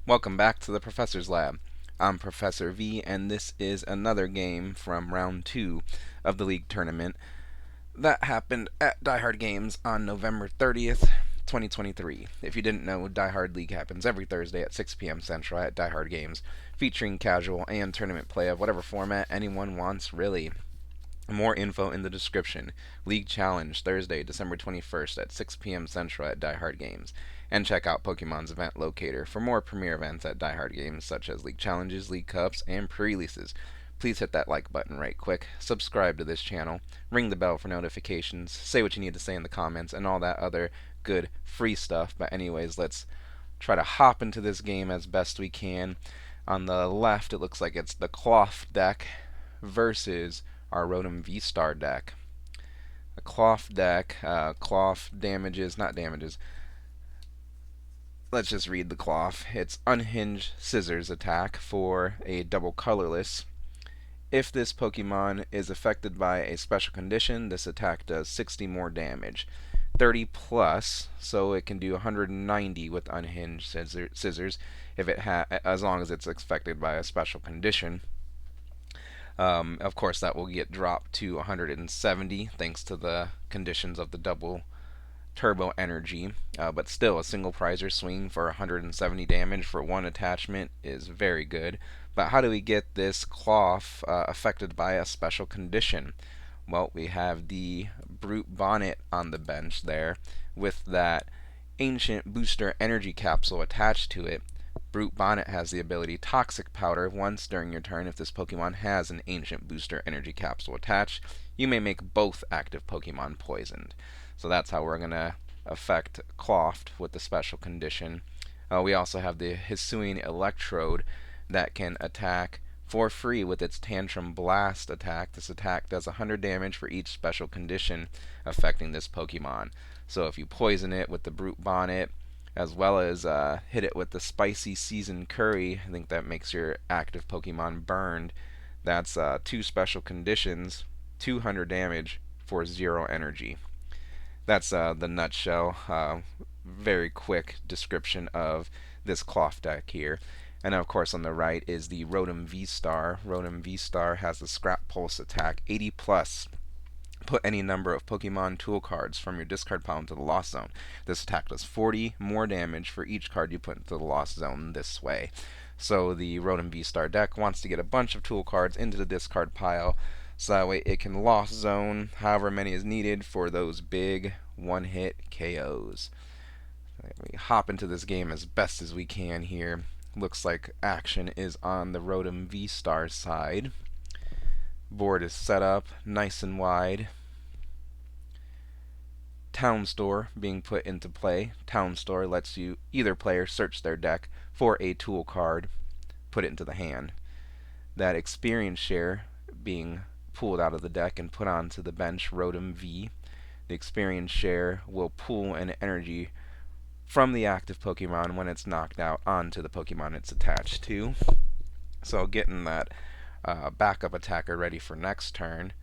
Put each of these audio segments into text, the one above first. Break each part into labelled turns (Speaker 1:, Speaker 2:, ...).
Speaker 1: Welcome back to the Professor's Lab. I'm Professor V, and this is another game from round 2 of the League Tournament that happened at Die Hard Games on November 30th, 2023. If you didn't know, Die Hard League happens every Thursday at 6 p.m. Central at Die Hard Games, featuring casual and tournament play of whatever format anyone wants, really. More info in the description. League Challenge, Thursday, December 21st at 6 p.m. Central at Die Hard Games. And check out Pokemon's event locator for more premier events at Die Hard Games, such as League Challenges, League Cups, and pre-releases. Please hit that like button right quick, subscribe to this channel, ring the bell for notifications, say what you need to say in the comments, and all that other good free stuff. But anyways, let's try to hop into this game as best we can. On the left, it looks like it's the Klawf deck versus our Rotom V-Star deck. The Klawf deck, Klawf damages, not damages. Let's just read the Klawf. It's Unhinged Scissors attack for a double colorless. If this Pokemon is affected by a special condition, this attack does 60 more damage. 30 plus, so it can do 190 with Unhinged Scissors if as long as it's affected by a special condition. Of course, that will get dropped to 170 thanks to the conditions of the double turbo energy. But still, a single prizer swing for 170 damage for one attachment is very good. But how do we get this Klawf affected by a special condition? Well, we have the Brute Bonnet on the bench there with that Ancient Booster Energy Capsule attached to it. Brute Bonnet has the ability Toxic Powder. Once during your turn, if this Pokemon has an Ancient Booster Energy Capsule attached, you may make both active Pokemon poisoned. So that's how we're going to affect Klawf with the special condition. We also have the Hisuian Electrode that can attack for free with its Tantrum Blast attack. This attack does 100 damage for each special condition affecting this Pokemon. So if you poison it with the Brute Bonnet, as well as hit it with the Spicy Seasoned Curry, I think that makes your active Pokemon burned. That's two special conditions, 200 damage for 0 energy. That's the nutshell, very quick description of this Klawf deck here. And of course on the right is the Rotom V-Star. Rotom V-Star has the Scrap Pulse attack, 80 plus. Put any number of Pokemon tool cards from your discard pile into the Lost Zone. This attack does 40 more damage for each card you put into the Lost Zone this way. So the Rotom V-Star deck wants to get a bunch of tool cards into the discard pile, so that way it can Lost Zone however many is needed for those big one-hit KOs. We hop into this game as best as we can here. Looks like action is on the Rotom V-Star side. Board is set up nice and wide. Town Store being put into play. Town Store lets you either player search their deck for a tool card, put it into the hand. That Experience Share being pulled out of the deck and put onto the bench Rotom V. The Experience Share will pull an energy from the active Pokemon when it's knocked out onto the Pokemon it's attached to. So getting that backup attacker ready for next turn.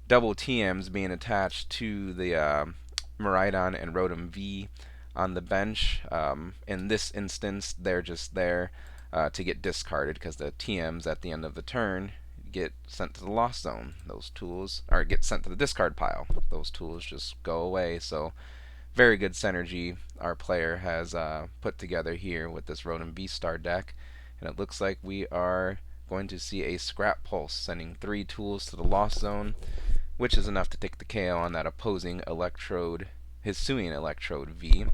Speaker 1: Double TMs being attached to the Miraidon and Rotom V on the bench. In this instance, they're just there to get discarded because the TMs at the end of the turn get sent to the Lost Zone. Those tools, or get sent to the discard pile. Those tools just go away. So very good synergy our player has put together here with this Rotom V-Star deck. And it looks like we are going to see a Scrap Pulse, sending 3 tools to the Lost Zone, which is enough to take the KO on that opposing Electrode, Hisuian Electrode V.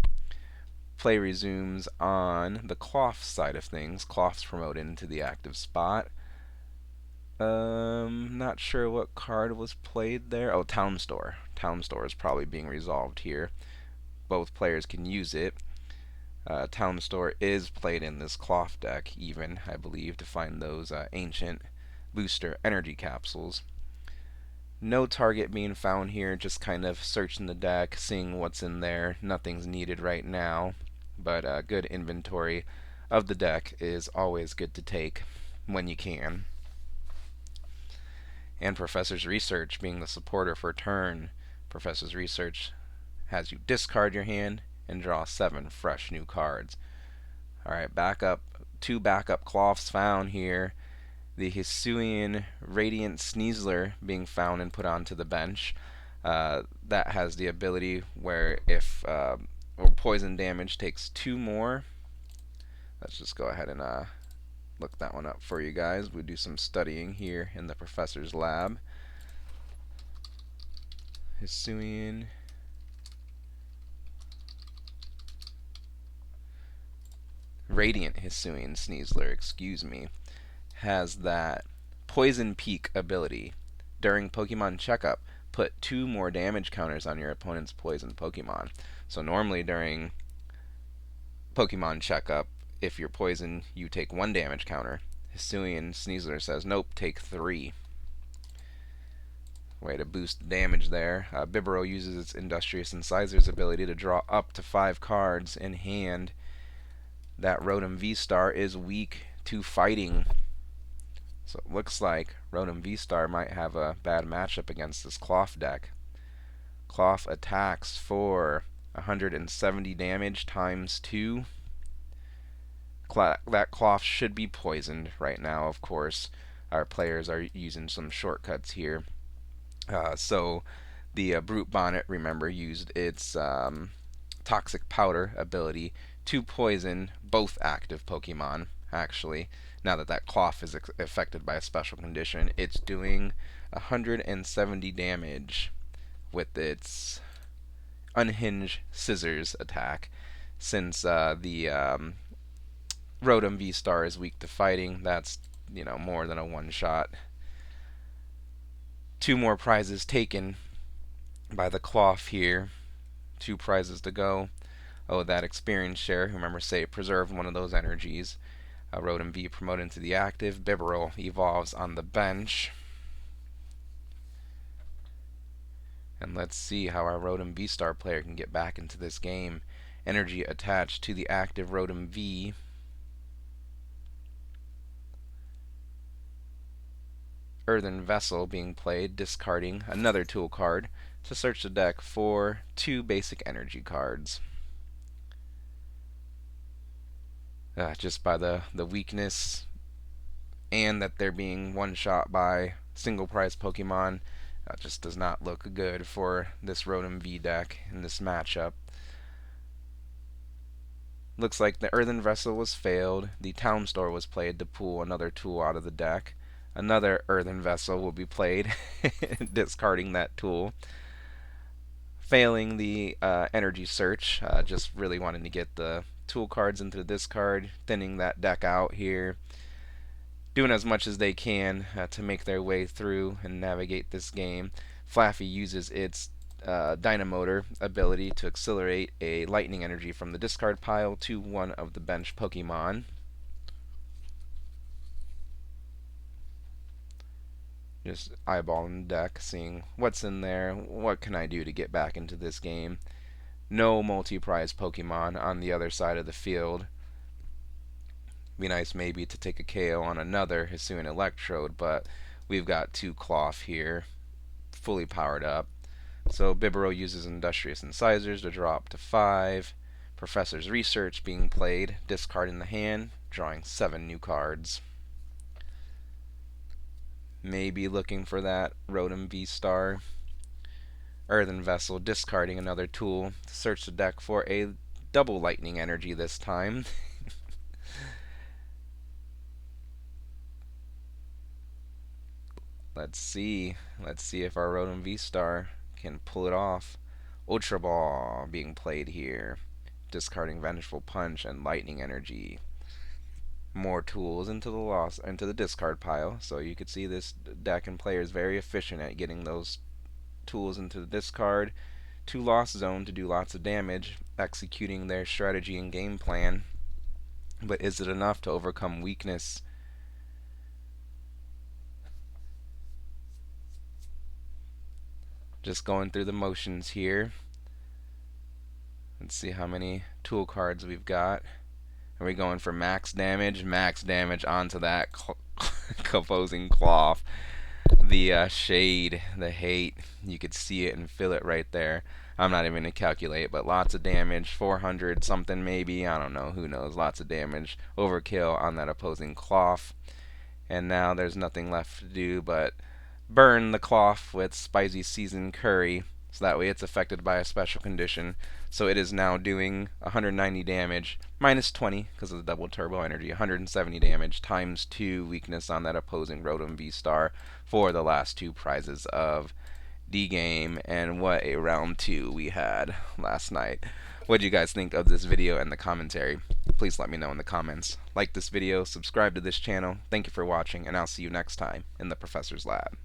Speaker 1: Play resumes on the Klawf side of things. Klawf's promoted into the active spot. Not sure what card was played there. Oh, Town Store. Town Store is probably being resolved here. Both players can use it. Town Store is played in this Klawf deck, even, I believe, to find those ancient booster energy capsules. No target being found here, just kind of searching the deck, seeing what's in there. Nothing's needed right now, but good inventory of the deck is always good to take when you can. And Professor's Research being the supporter for turn. Professor's Research has you discard your hand and draw 7 fresh new cards. Alright, backup. 2 backup Klawfs found here. The Hisuian Radiant Sneasler being found and put onto the bench. That has the ability where if or poison damage takes 2 more. Let's just go ahead and look that one up for you guys. We do some studying here in the professor's lab. Hisuian Radiant Hisuian Sneasler, excuse me, has that Poison Peak ability. During Pokemon Checkup, put 2 more damage counters on your opponent's poison Pokemon. So normally during Pokemon Checkup, if you're poison, you take 1 damage counter. Hisuian Sneasler says, nope, take 3. Way to boost the damage there. Bibarel uses its Industrious Incisors ability to draw up to 5 cards in hand. That Rotom V-Star is weak to fighting. So it looks like Rotom V-Star might have a bad matchup against this Klawf deck. Klawf attacks for 170 damage times 2. That Klawf should be poisoned right now, of course. Our players are using some shortcuts here. So the Brute Bonnet, remember, used its Toxic Powder ability to poison both active Pokemon, actually. Now that that Klawf is affected by a special condition, it's doing 170 damage with its Unhinged Scissors attack. Since the Rotom V-Star is weak to fighting, that's, more than a one-shot. 2 more prizes taken by the Klawf here. 2 prizes to go. Oh, that experience share. Remember, say preserve one of those energies. Rotom V promoted into the active. Bibarel evolves on the bench. And let's see how our Rotom V-Star player can get back into this game. Energy attached to the active Rotom V. Earthen Vessel being played, discarding another tool card to search the deck for 2 basic energy cards. Just by the weakness and that they're being one-shot by single prize Pokemon, just does not look good for this Rotom V deck in this matchup. Looks like the Earthen Vessel was failed. The Town Store was played to pull another tool out of the deck. Another Earthen Vessel will be played, discarding that tool. Failing the energy search, just really wanting to get the tool cards into the discard, thinning that deck out here. Doing as much as they can to make their way through and navigate this game. Flaffy uses its Dynamotor ability to accelerate a lightning energy from the discard pile to one of the bench Pokemon. Just eyeballing the deck, seeing what's in there, what can I do to get back into this game. No multi-prize Pokemon on the other side of the field. Be nice maybe to take a KO on another Hisuian Electrode, but we've got 2 Klawf here, fully powered up. So Bibarel uses Industrious Incisors to draw up to 5. Professor's Research being played, discarding the hand, drawing 7 new cards. Maybe looking for that Rotom V-Star. Earthen Vessel, discarding another tool to search the deck for a double lightning energy this time. Let's see if our Rotom V-Star can pull it off. Ultra Ball being played here, discarding Vengeful Punch and Lightning Energy. More tools into the discard pile. So you could see this deck and player is very efficient at getting those tools into the discard to Lost Zone to do lots of damage, executing their strategy and game plan. But is it enough to overcome weakness? Just going through the motions here. Let's see how many tool cards we've got. Are we going for max damage? Max damage onto that opposing Klawf. The shade, the hate, you could see it and feel it right there. I'm not even going to calculate, but lots of damage, 400 something maybe, I don't know, who knows, lots of damage, overkill on that opposing Klawf. And now there's nothing left to do but burn the Klawf with spicy seasoned curry, so that way it's affected by a special condition. So it is now doing 190 damage, minus 20 because of the double turbo energy, 170 damage, times 2 weakness on that opposing Rotom V-Star for the last 2 prizes of D-Game. And what a round 2 we had last night. What do you guys think of this video and the commentary? Please let me know in the comments. Like this video, subscribe to this channel. Thank you for watching, and I'll see you next time in the Professor's Lab.